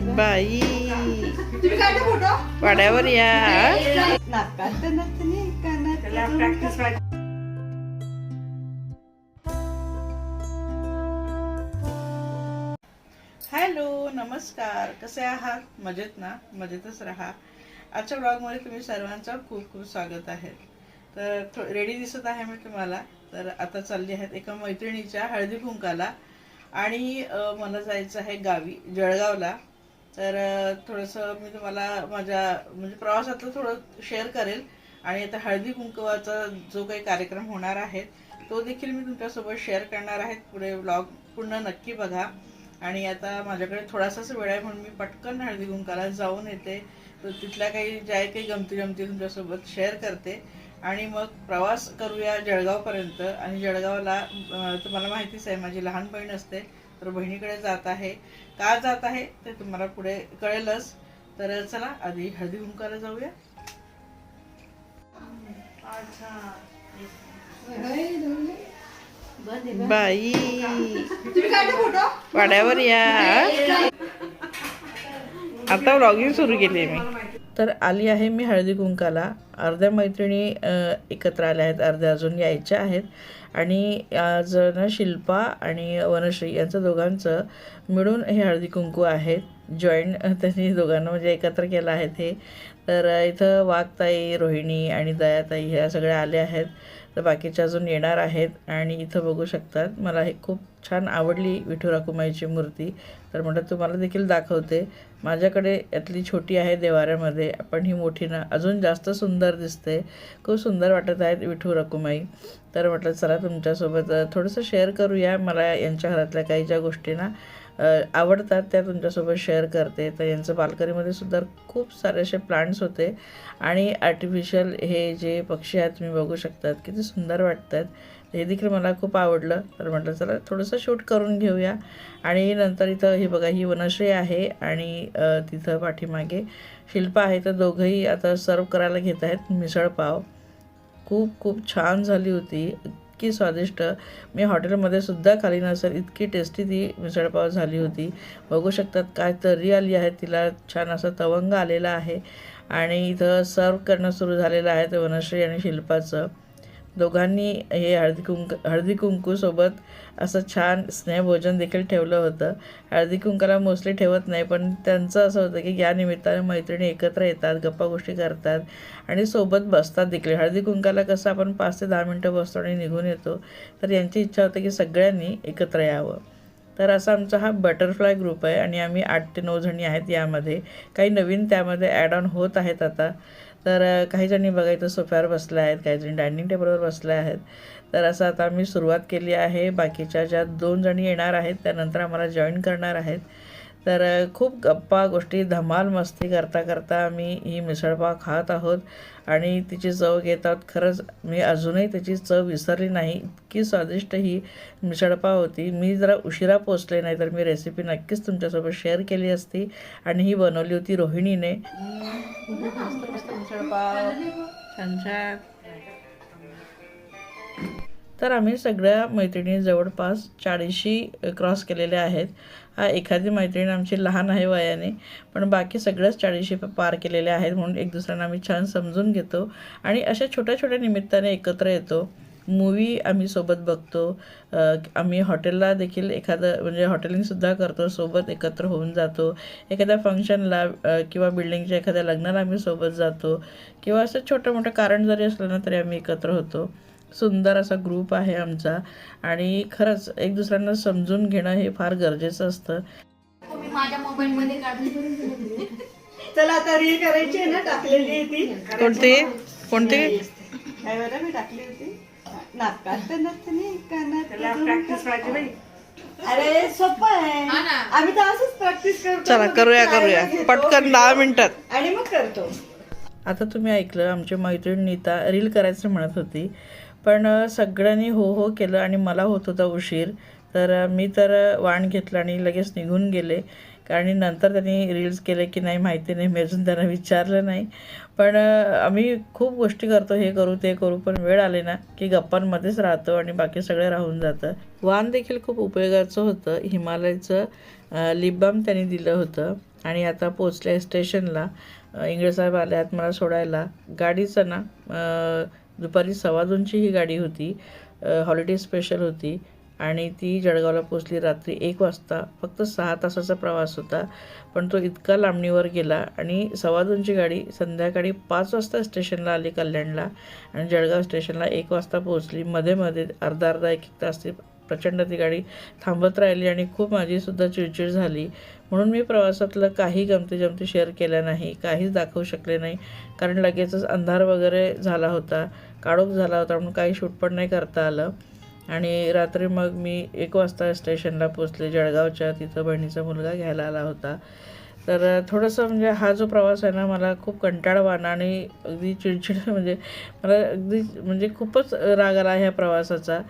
बाई तुम्ही काढता फोटो वाड्यावर या. नाकात नथनी कानात हॅलो नमस्कार, कसे आहात? मजेत ना? मजेतच राहा. आजच्या ब्लॉगमध्ये तुम्ही सर्वांचं खूप खूप स्वागत आहे. तर रेडी दिसत आहे मी तुम्हाला. तर आता चालली आहेत एका मैत्रिणीच्या हळदी कुंकाला आणि मला जायचं आहे गावी जळगावला. तर थोडंसं मी तुम्हाला माझ्या म्हणजे प्रवासातलं थोडं शेअर करेल आणि आता हळदी कुंकवाचा जो काही कार्यक्रम होणार आहे तो देखील मी तुमच्यासोबत शेअर करणार आहे. पुढे ब्लॉग पूर्ण नक्की बघा. आणि आता माझ्याकडे थोडासाच वेळ आहे म्हणून मी पटकन हळदी कुंकाला जाऊन येते. तर तिथल्या ज्या काही गमती तुमच्यासोबत शेअर करते आणि मग प्रवास करूया जळगावपर्यंत. आणि जळगावला तुम्हाला माहितीच आहे माझी लहान बहीण असते, तर बहिणीकडे जात आहे. का जात आहे ते तुम्हाला पुढे कळेलच. तर चला आधी हळदी कुंकाला जाऊया. बाई तुम्ही काढता फोटो वाड्यावर या. आता व्लॉगिंग सुरू केली मी. तर आली आहे मी हळदी कुंकाला. अर्ध्या मैत्रिणी एकत्र आल्या आहेत, अर्ध्या अजून यायच्या आहेत. आणि आज ना शिल्पा आणि वनश्री यांचं दोघांचं मिळून हे हळदी कुंकू आहेत. जॉईंट त्यांनी दोघांना म्हणजे एकत्र केलं आहे ते. तर इथं वाघताई, रोहिणी आणि दयाताई ह्या सगळ्या आल्या आहेत. तर बाकीच्या अजून येणार आहेत. आणि इथं बघू शकतात मला हे खूप छान आवडली विठू रखुमाईची मूर्ती. तर म्हटलं तुम्हाला देखील दाखवते. माझ्याकडे यातली छोटी आहे देवाऱ्यामध्ये, पण ही मोठी ना अजून जास्त सुंदर दिसते. खूप सुंदर वाटत आहेत विठू रखुमाई. तर म्हटलं चला तुमच्यासोबत थोडंसं शेअर करूया. मला यांच्या घरातल्या काही ज्या गोष्टी ना आवडतात त्या तुमच्यासोबत शेअर करते. तर यांचं बाल्कनीमध्ये सुद्धा खूप सारे असे प्लांट्स होते आणि आर्टिफिशियल हे जे पक्षी आहेत तुम्ही बघू शकतात किती सुंदर वाटतात. हे देखील मला खूप आवडलं. तर म्हटलं चला थोडंसं शूट करून घेऊया. आणि नंतर इथं हे बघा ही वनश्री आहे आणि तिथं पाठीमागे शिल्पा आहे. तर दोघंही आता सर्व करायला घेत आहेत मिसळ पाव. खूप खूप छान झाली होती, इतकी स्वादिष्ट. मी हॉटेलमध्ये सुद्धा खाली नसेल इतकी टेस्टी ती मिसळपाव झाली होती. बघू शकतात काय तर्री आली आहे तिला, छान असं तवंग आलेला आहे. आणि इथं सर्व करणं सुरू झालेलं आहे ते वनश्री आणि शिल्पाचं. दोघांनी हे हळदी कुंकूसोबत असं छान स्नेहभोजन देखील ठेवलं होतं. हळदी कुंकाला मोस्टली ठेवत नाही, पण त्यांचं असं होतं की या निमित्ताने मैत्रिणी एकत्र येतात, गप्पा गोष्टी करतात आणि सोबत बसतात देखील. हळदी कुंकाला कसं आपण 5 ते 10 मिनटं बसतो आणि निघून येतो. तर यांची इच्छा होती की सगळ्यांनी एकत्र यावं. तर असा आमचा हा बटरफ्लाय ग्रुप आहे आणि आम्ही 8 ते 9 जणी आहेत यामध्ये. काही नवीन त्यामध्ये ॲड ऑन होत आहेत आता. तर काही जणी बघा इथं सोफ्यावर बसल्या आहेत, काही जणी डायनिंग टेबलवर बसल्या आहेत. तर असं आता आम्ही सुरुवात केली आहे. बाकीच्या ज्या 2 जणी येणार आहेत त्यानंतर आम्हाला जॉईन करणार आहेत. तर खूप गप्पा गोष्टी धमाल मस्ती करता करता आम्ही ही मिसळपाव खात आहोत आणि तिची चव घेत आहोत. खरंच मी अजूनही त्याची चव विसरली नाही. इतकी स्वादिष्ट ही मिसळपाव होती. मी जरा उशिरा पोचले, नाही तर मी रेसिपी नक्कीच तुमच्यासोबत शेअर केली असती. आणि ही बनवली होती रोहिणीने. मस्त मस्त मिसळपाव छान छान. तर आम्ही सगळ्या मैत्रिणी जवळपास 40शी क्रॉस केलेल्या आहेत. हा एखादी मैत्रीण आमची लहान आहे वयाने, पण बाकी सगळ्याच 40शी पार केलेल्या आहेत. म्हणून एक दुसऱ्यांना आम्ही छान समजून घेतो आणि अशा छोट्या छोट्या निमित्ताने एकत्र येतो. मूवी आम्ही सोबत बघतो. आम्ही हॉटेलला देखील एखादं म्हणजे हॉटेलिंगसुद्धा करतो, सोबत एकत्र होऊन जातो. एखाद्या फंक्शनला किंवा बिल्डिंगच्या एखाद्या लग्नाला आम्ही सोबत जातो किंवा असं छोटं मोठं कारण जरी असलं ना तरी आम्ही एकत्र होतो. सुंदर असा ग्रुप आहे आमचा आणि खरंच एक दुसऱ्यांना समजून घेणं हे फार गरजेचं असतं. माझ्या मोबाईलमध्ये चला आता रील करायची आहे ना, टाकलेली आहे ती. कोणती कोणती काय बरं मी टाकली होती. नाकात नथनी कानात. अरे सोपं आहे, आम्ही तर असंच प्रॅक्टिस करतो. चला करूया पटकन 10 मिनिटात आणि मग करतो. आता तुम्ही ऐकलं आमची मैत्रीण नीता रील करायचं म्हणत होती, पण सगळ्यांनी हो हो केलं आणि मला होत होता उशीर. तर मी तर वाण घेतलं आणि लगेच निघून गेले. आणि नंतर त्यांनी रील्स केले की नाही माहिती नाही, मी अजून त्यांना विचारलं नाही. पण आम्ही खूप गोष्टी करतो, हे करू ते करू, पण वेळ आले ना की गप्पांमध्येच राहतो आणि बाकी सगळं राहून जातं. वाण देखील खूप उपयोगाचं होतं. हिमालयचं लिप बाम त्यांनी दिलं होतं आणि आता पोचले स्टेशनला. इंगळेसाहेब आले आहेत मला सोडायला. गाडीचं ना दुपारी 2:15ची ही गाडी होती, हॉलिडे स्पेशल होती आणि ती जळगावला पोचली रात्री 1 वाजता. फक्त 6 तासाचा प्रवास होता, पण तो इतका लांबणीवर गेला. आणि 2:15ची गाडी संध्याकाळी 5 वाजता स्टेशनला आली कल्याणला आणि जळगाव स्टेशनला 1 वाजता पोचली. मध्ये मध्ये अर्धा 1 तास ती प्रचंड ती गाडी थांबत राहिली आणि खूप माझीसुद्धा चिडचिड झाली. म्हणून मी प्रवासातलं काही गमती शेअर केल्या नाही, काहीच दाखवू शकले नाही, कारण लगेचच अंधार वगैरे झाला होता, काळोख झाला होता, म्हणून काही शूट पण नाही करता आलं. आणि रात्री मग मी 1 वाजता स्टेशनला पोचले जळगावच्या. तिथं बहिणीचा मुलगा घ्यायला आला होता. तर थोडंसं म्हणजे हा जो प्रवास आहे ना मला खूप कंटाळवाणा आणि अगदी चिडचिड म्हणजे मला अगदी म्हणजे खूपच राग आला ह्या प्रवासाचा.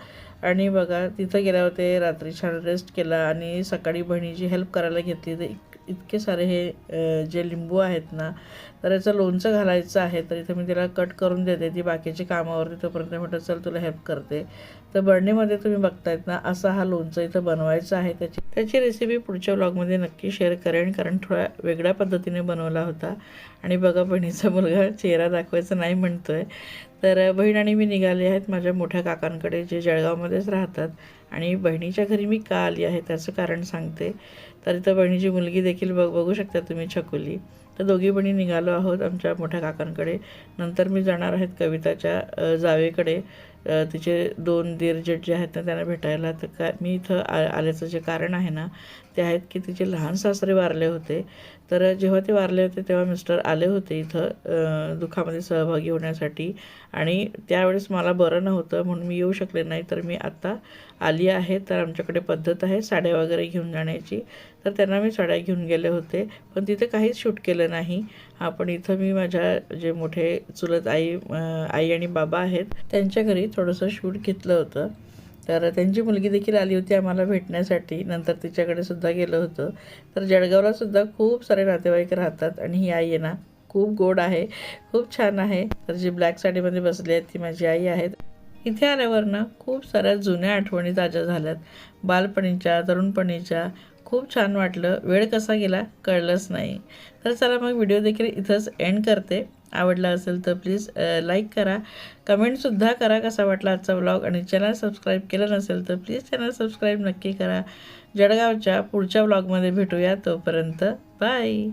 आणि बघा तिथं गेले होते, रात्री छान रेस्ट केला आणि सकाळी बहिणीची हेल्प करायला घेतली. तर इतके सारे हे जे लिंबू आहेत ना, तर याचं लोणचं घालायचं आहे. तर इथं मी तिला कट करून देते, ती बाकीची कामावरती, तोपर्यंत म्हटलं चल तुला हेल्प करते. तर बर्नीमध्ये तुम्ही बघतायत ना, असा हा लोणचं इथं बनवायचं आहे. त्याची रेसिपी पुढच्या व्लॉगमध्ये नक्की शेअर करेन, कारण थोड्या वेगळ्या पद्धतीने बनवला होता. आणि बघा बहिणीचा मुलगा चेहरा दाखवायचा नाही म्हणतोय. तर बहीण आणि मी निघाले आहेत माझ्या मोठ्या काकांकडे, जे जळगावमध्येच राहतात. आणि बहिणीच्या घरी मी का आली आहे त्याचं कारण सांगते. तर इथं बहिणीची मुलगी देखील बघू शकता तुम्ही, छकुली. तर दोघी बहिणी निघालो आहोत आमच्या मोठ्या काकांकडे. नंतर मी जाणार आहेत कविताच्या जावेकडे, तिचे 2 दीर जे आहेत ना त्यांना भेटायला. तर मी इथं आल्याचं जे कारण आहे ना ते आहेत की तिचे लहान सासरे वारले होते. तर जेव्हा ते वारले होते तेव्हा मिस्टर आले होते इथं दुःखामध्ये सहभागी होण्यासाठी. आणि त्यावेळेस मला बरं नव्हतं म्हणून मी येऊ शकले नाही. तर मी आत्ता आली आहे. तर आमच्याकडे पद्धत आहे साड्या वगैरे घेऊन जाण्याची. तर त्यांना मी साड्या घेऊन गेले होते, पण तिथे काहीच शूट केलं नाही. पण इथं मी माझ्या जे मोठे चुलत आई आणि बाबा आहेत त्यांच्या घरी थोडंसं शूट घेतलं होतं. तर त्यांची मुलगी देखील आली होती आम्हाला भेटण्यासाठी. नंतर तिच्याकडे सुद्धा गेलं होतं. तर जळगावला सुद्धा खूप सारे नातेवाईक राहतात आणि ही आई आहे ना खूप गोड आहे, खूप छान आहे. तर जी ब्लॅक साडीमध्ये बसली आहे ती माझी आई आहेत. इथे आल्यावर ना खूप साऱ्या जुन्या आठवणी ताज्या झाल्यात, बालपणीच्या, तरुणपणीच्या. खूप छान वाटलं. वेळ कसा गेला कळलंच नाही. तर चला मग व्हिडिओ देखील इथंच एंड करते. आवडला असेल तर प्लीज लाईक करा, कमेंटसुद्धा करा कसा वाटला आजचा व्लॉग. आणि चॅनल सबस्क्राईब केलं नसेल तर प्लीज चॅनल सबस्क्राईब नक्की करा. जळगावच्या पुढच्या व्लॉगमध्ये भेटूया. तोपर्यंत बाय.